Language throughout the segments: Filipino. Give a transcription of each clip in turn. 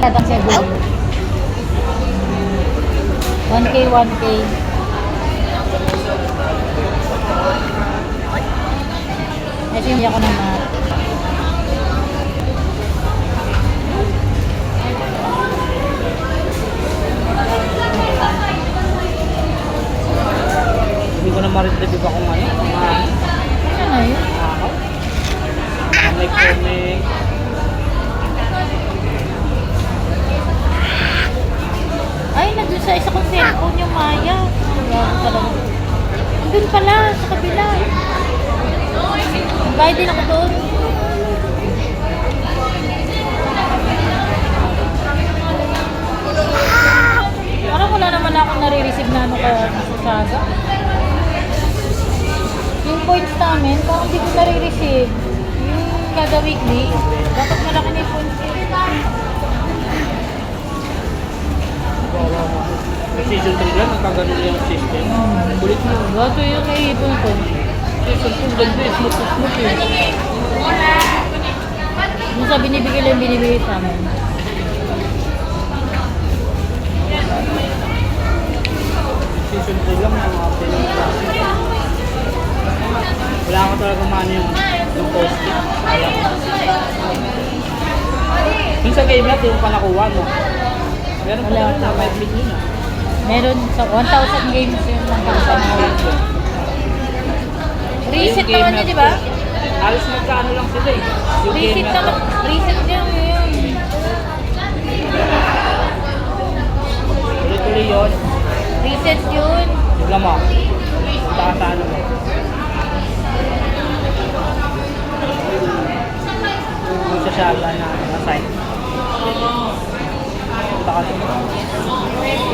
Tatang 7. 1K, 1K. Kasi hindi ako naman. Hindi ko na ma-retrieve pa kung ano. Ano yun? May comic. Ay, nandun sa isa kong cellphone yung Maya. Grabe talaga. Nandun pala, sa kabila. Bayad din ako doon. Parang wala naman ako nare-receive na ano ka sa Saga. Yung points namin, parang hindi ko nare-receive. Yung kada weekly, dapat malaki na yung points. Season 3 lang, nagkaganon yung system. Kulit mo. Gato yung naipon ko. Season 2, ganda eh. Smooth eh. Yung sa binibigay lang binibigay sa amin. Season 3 lang, mga pinag-class. Wala ko talaga mano yung post-it. Yung sa game natin, yung panakuha mo. Meron pala na, 5 million na. Meron sa 1,000 games yun ng pagpanawa. Reset naman yun, di ba? Alas magkano lang sila eh. Yung Reset game na naman. to. Reset yun yun. Tuloy-tuloy yun. Reset yun. Tignan mo. Baka sa ano mo. Yung sa shala na site. Punta ka doon.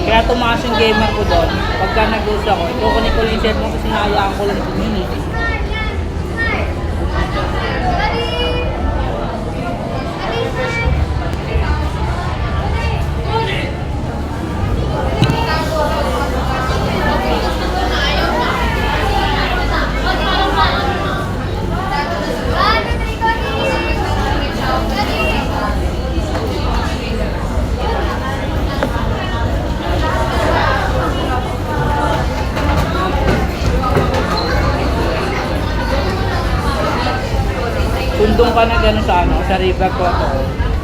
Kaya tumaas yung gamer ko doon. Pagka nag-usa ko, kukunin ko yung cellphone kasi nakayaan ko lang community. Sundong ka na gano'n sa ano, sa river ko ako.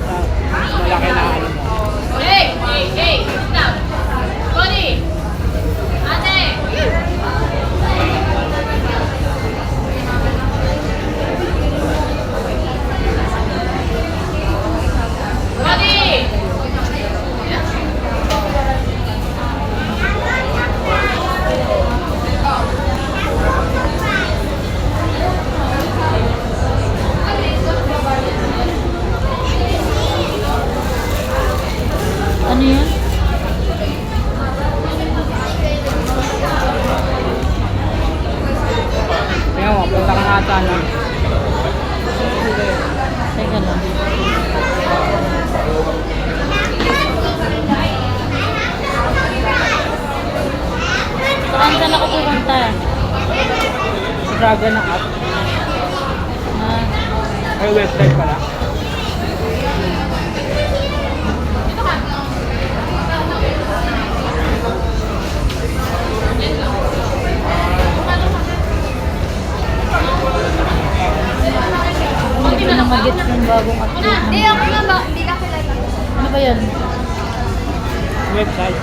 Sa malaki na ano mo. Hey! Hey! Hey! Stop! Cody! Ate! Cody! Ano yun? Tingnan mo, punta ka nga ata na. Teka lang. Saan ako pupunta? Sa Dragon na app. Ah, Ay, website pala. hindi ko na mag-get yung bagong update ng... Hindi, ako na ba? Hindi ka kilala. Ano ba yan? Website.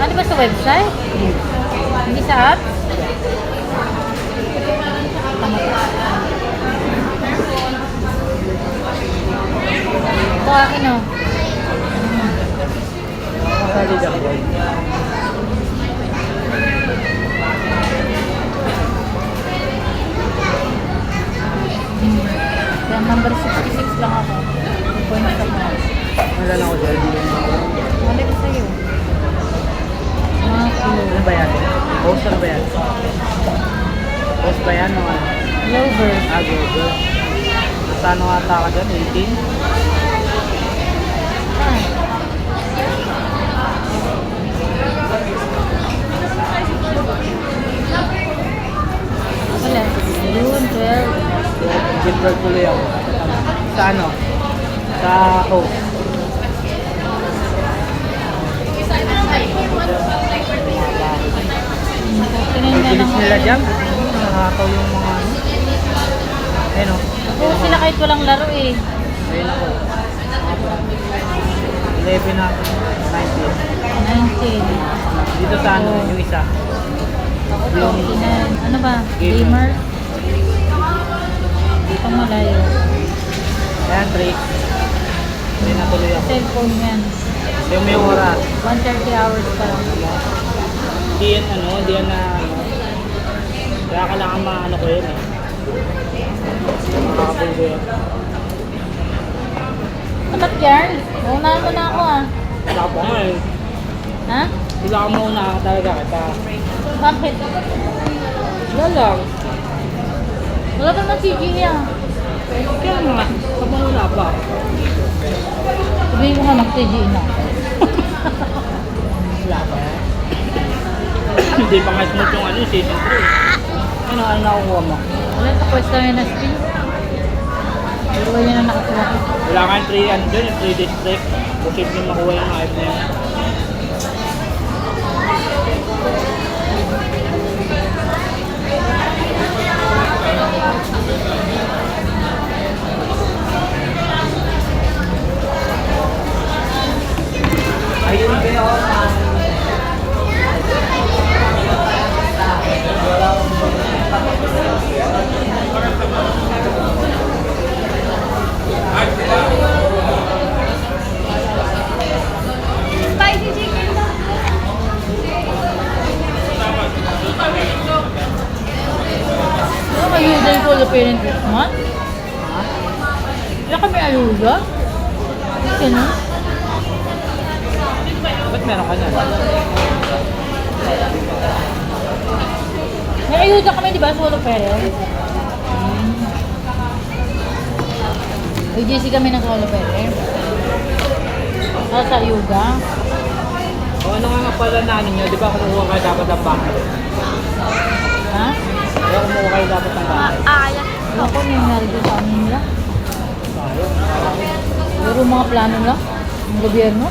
Ano ba sa website? Hindi sa apps? Tama pa. Ito akin o. Sa leaderboard. Kaya number 66 lang ako. 2 points ka pa. Wala na ako dyan. Mali ko sa'yo. Ano ba yan? Host ano ba yan? Host ba yan? O ano? Lover. Google. Saan ata ka dyan? 18? Ah. Wala. June 12. Silver tuloy ako. Sa ano? Sa host. Tinignan Bilis nila dyan. Nakakaw yung mga ano. Ayun o. Oo, sila kahit walang laro eh. Ayun ako. 11 na. 19. 19. Dito sa ano yung isa. Ako 29. Ano ba? Gamer. Gamer? Dito malayo. Ayan, 3. Ayun na tuloy ako. Cellphone yan. Yung may oras. 130 hours pa lang. Hindi yan ano, hindi yan na ano. Kaya kailangan maano ko yun eh. Makakapul ko yan. Dapat yarn? Unahan mo na ako ah. Wala pa nga eh. Ha? Wala ka muna talaga kita. Bakit? Wala lang. Wala ka ng CGE ah. Kaya nga, kapag wala pa. Sabihin ko nga mag-CGE na. Wala pa. Hindi pa nga smooth yung ano, season 3. Ano nakukuha mo? Wala sa pwesto ngayon na spin. Pero yan ang nakakuha ko. Wala kang 3 ano dun, yung 3 district. Posible makuha yung hype na yun. Ayun ba yun? Spicy chicken lang. Ano may ayuda yung Polo Parent Month? Wala kami ayuda? Ano? Ba't meron ka niyan? May ayuda kami, di ba? Solo parent. May GC kami ng solo parent. Sa ayuda. O ano nga pala na ano nyo, di ba kumuha kayo dapat ng bahay? Ha? Di ba kumuha kayo dapat ng bahay? Aaya. Ako, nangyari doon sa amin nila. Sayang. Pero mga plano lang ng gobyerno.